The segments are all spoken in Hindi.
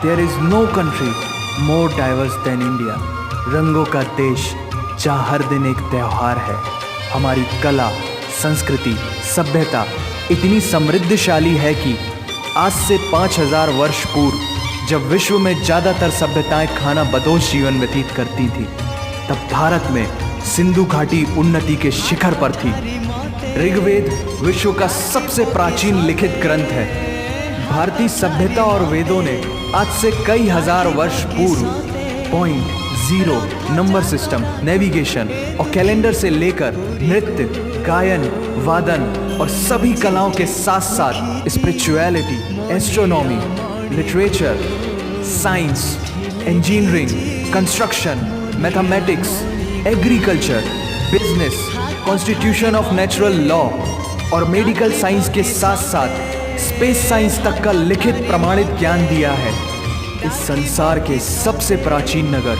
There is no country more diverse than India. रंगों का देश जहाँ हर दिन एक त्यौहार है। हमारी कला, संस्कृति, सभ्यता इतनी समृद्धशाली है कि आज से 5000 वर्ष पूर्व जब विश्व में ज़्यादातर सभ्यताएं खाना बदोश जीवन व्यतीत करती थी, तब भारत में सिंधु घाटी उन्नति के शिखर पर थी। ऋग्वेद विश्व का सबसे प्राचीन लिखित ग्रंथ है। भारतीय सभ्यता और वेदों ने आज से कई हजार वर्ष पूर्व point, zero, number system, navigation और कैलेंडर से लेकर नृत्य, गायन, वादन और सभी कलाओं के साथ साथ spirituality, astronomy, literature, science, engineering, construction, mathematics, agriculture, business, constitution of natural law और मेडिकल साइंस के साथ साथ स्पेस साइंस तक का लिखित प्रमाणित ज्ञान दिया है। इस संसार के सबसे प्राचीन नगर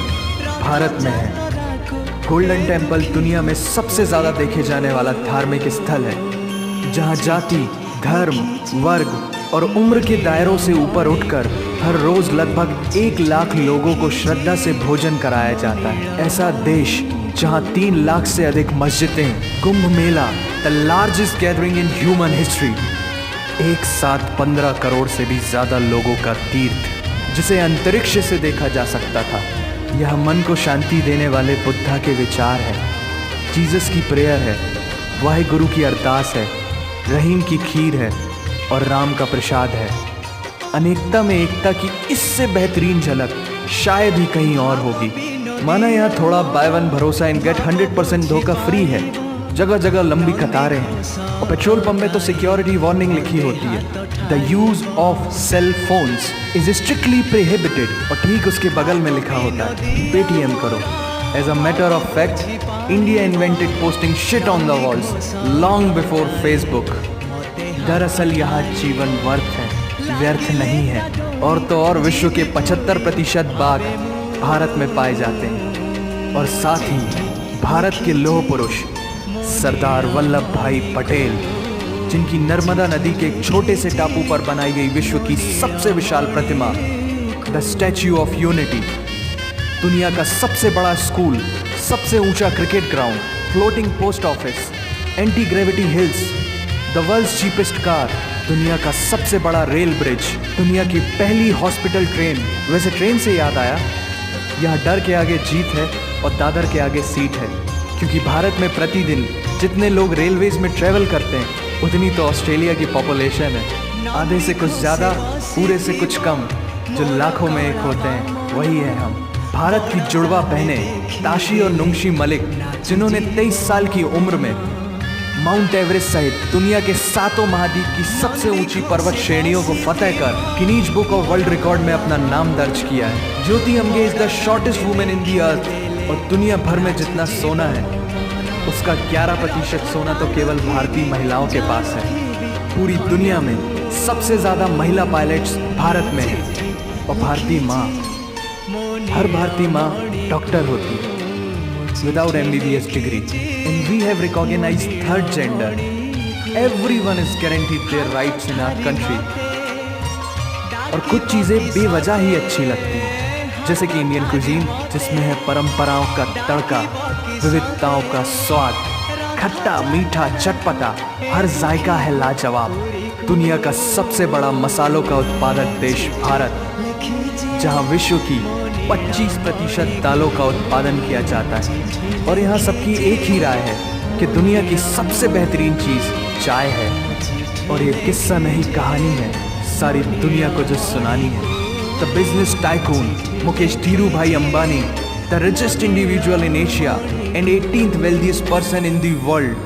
भारत में है। गोल्डन टेम्पल दुनिया में सबसे ज़्यादा देखे जाने वाला धार्मिक स्थल है, जहाँ जाति, धर्म, वर्ग और उम्र के दायरों से ऊपर उठकर हर रोज लगभग 1 लाख लोगों को श्रद्धा से भोजन कराया जाता है। ऐसा देश जहां 3 लाख से अधिक मस्जिदें, Kumbh Mela, the largest gathering in human history, एक साथ 15 करोड़ से भी ज्यादा लोगों का तीर्थ जिसे अंतरिक्ष से देखा जा सकता था। यह मन को शांति देने वाले बुद्धा के विचार है, जीसस की प्रेयर है, वाहिगुरु की अरदास है, रहीम की खीर है और राम का प्रसाद है। अनेकता में एकता की इससे बेहतरीन झलक शायद ही कहीं और होगी। माना यहाँ थोड़ा बाय वन भरोसा इन गेट 100% धोखा फ्री है। जगह जगह लंबी कतारें हैं और पेट्रोल पंप में तो सिक्योरिटी वार्निंग लिखी होती है, the use of cell phones is strictly prohibited, और ठीक उसके बगल में लिखा होता है पेटीएम करो। As a matter of fact, India invented posting shit on the walls long before Facebook. दरअसल यहाँ जीवन व्यर्थ नहीं है। और तो और विश्व के 75% बाघ भारत में पाए जाते हैं। और साथ ही भारत के लौह पुरुष सरदार वल्लभ भाई पटेल, जिनकी नर्मदा नदी के एक छोटे से टापू पर बनाई गई विश्व की सबसे विशाल प्रतिमा द स्टैच्यू ऑफ यूनिटी, दुनिया का सबसे बड़ा स्कूल, सबसे ऊंचा cricket ground, floating post office, anti gravity hills, the world's cheapest car, दुनिया का सबसे बड़ा रेल ब्रिज, दुनिया की पहली हॉस्पिटल ट्रेन। वैसे ट्रेन से याद आया, यहाँ डर के आगे जीत है और दादर के आगे सीट है, क्योंकि भारत में प्रतिदिन जितने लोग रेलवेज में ट्रैवल करते हैं उतनी तो ऑस्ट्रेलिया की पॉपुलेशन है। आधे से कुछ ज़्यादा, पूरे से कुछ कम, जो लाखों में एक होते हैं वही है हम। भारत की जुड़वा बहनें ताशी और नुंगशी मलिक, जिन्होंने 23 साल की उम्र में माउंट एवरेस्ट सहित दुनिया के 7 महाद्वीप की सबसे ऊंची पर्वत श्रेणियों को फतेह कर Guinness book of world record में अपना नाम दर्ज किया है। Jyoti Amge is the shortest women in the earth, और दुनिया भर में जितना सोना है उसका 11% सोना तो केवल भारतीय महिलाओं के पास है। पूरी दुनिया में सबसे ज्यादा महिला पायलट्स भारत में हैं, और भारतीय माँ, हर भारतीय माँ डॉक्टर होती है without MBBS degree, and we have recognized third gender. Everyone is guaranteed their rights in our country. और कुछ चीज़ें बेवजह ही अच्छी लगती हैं, जैसे कि इंडियन कुजीन, जिसमें है परंपराओं का तड़का, विविधताओं का स्वाद, खट्टा, मीठा, चटपटा, हर जायका है लाजवाब। दुनिया का सबसे बड़ा मसालों का उत्पादक देश भारत, जहाँ विश्व की 25% दालों का उत्पादन किया जाता है। और यहाँ सबकी एक ही राय है कि दुनिया की सबसे बेहतरीन चीज़ चाय है। और ये किस्सा नहीं, कहानी है सारी दुनिया को जो सुनानी है। The business tycoon Mukesh Dhirubhai Ambani, the richest individual in Asia and 18th wealthiest person in the world,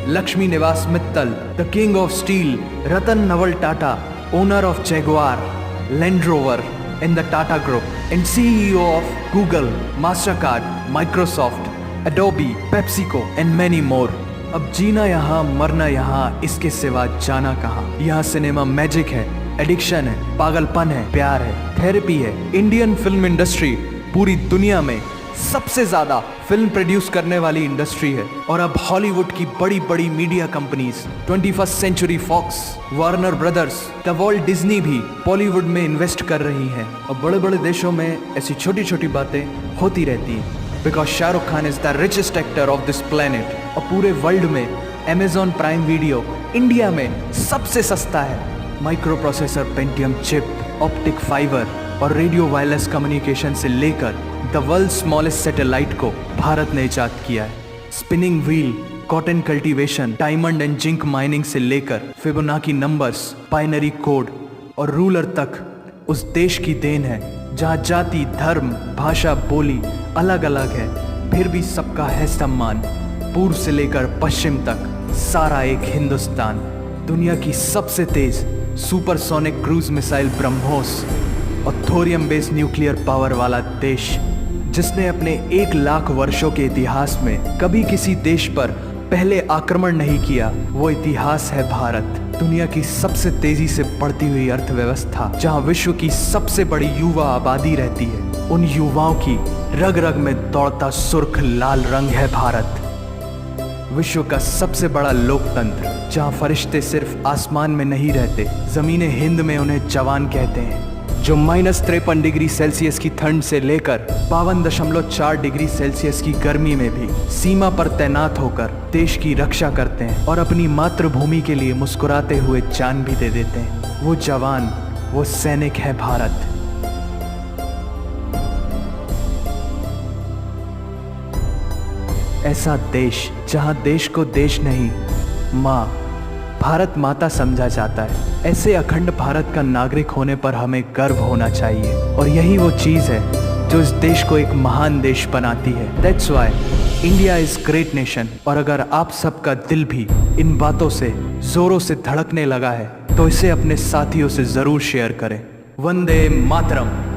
Lakshmi Niwas Mittal, the king of steel Ratan Naval Tata, owner of Jaguar, Land Rover in the Tata Group, and CEO of Google, Mastercard, Microsoft, Adobe, PepsiCo and many more. अब जीना यहाँ, मरना यहाँ, इसके सिवा जाना कहाँ। यहाँ सिनेमा मैजिक है, एडिक्शन है, पागलपन है, प्यार है, थेरेपी है। इंडियन फिल्म इंडस्ट्री पूरी दुनिया में सबसे ज्यादा फिल्म प्रोड्यूस करने वाली इंडस्ट्री है। और अब हॉलीवुड की बड़ी बड़ी media companies 21st Century Fox, Warner Brothers, the Walt Disney भी बॉलीवुड में इन्वेस्ट कर रही हैं। और बड़े बड़े देशों में ऐसी छोटी छोटी बातें होती रहती हैं, because Shahrukh Khan is the richest actor of this planet. और पूरे वर्ल्ड में Amazon प्राइम वीडियो इंडिया में सबसे सस्ता है। Micro processor Pentium chip, optic fibre और रेडियो वायरलेस कम्युनिकेशन से लेकर द वर्ल्ड स्मॉलेस्ट सैटेलाइट को भारत ने इजाद किया है। Spinning wheel, cotton cultivation, diamond and zinc mining से लेकर फिबोनाची नंबर्स, बाइनरी कोड और रूलर तक उस देश की देन है जहाँ जाति, धर्म, भाषा, बोली अलग अलग है, फिर भी सबका है सम्मान। पूर्व से लेकर पश्चिम तक सारा एक हिंदुस्तान। दुनिया की सबसे तेज सुपरसोनिक क्रूज मिसाइल ब्रह्मोस और थोरियम बेस्ड न्यूक्लियर पावर वाला देश, जिसने अपने 1 लाख वर्षों के इतिहास में कभी किसी देश पर पहले आक्रमण नहीं किया, वो इतिहास है भारत। दुनिया की सबसे तेजी से बढ़ती हुई अर्थव्यवस्था, जहां विश्व की सबसे बड़ी युवा आबादी रहती है, उन युवाओं की रग रग में दौड़ता सुर्ख लाल रंग है भारत। विश्व का सबसे बड़ा लोकतंत्र, जहां फरिश्ते सिर्फ आसमान में नहीं रहते, जमीन हिंद में उन्हें जवान कहते हैं, जो -53 डिग्री सेल्सियस की ठंड से लेकर 52.4 डिग्री सेल्सियस की गर्मी में भी सीमा पर तैनात होकर देश की रक्षा करते हैं और अपनी मातृभूमि के लिए मुस्कुराते हुए जान भी दे देते हैं। वो जवान, वो सैनिक है भारत। ऐसा देश जहां देश को देश नहीं, माँ, भारत माता समझा जाता है। ऐसे अखंड भारत का नागरिक होने पर हमें गर्व होना चाहिए, और यही वो चीज़ है जो इस देश को एक महान देश बनाती है। That's why India is great nation. और अगर आप सबका दिल भी इन बातों से जोरों से धड़कने लगा है, तो इसे अपने साथियों से जरूर शेयर करें। वंदे मातरम।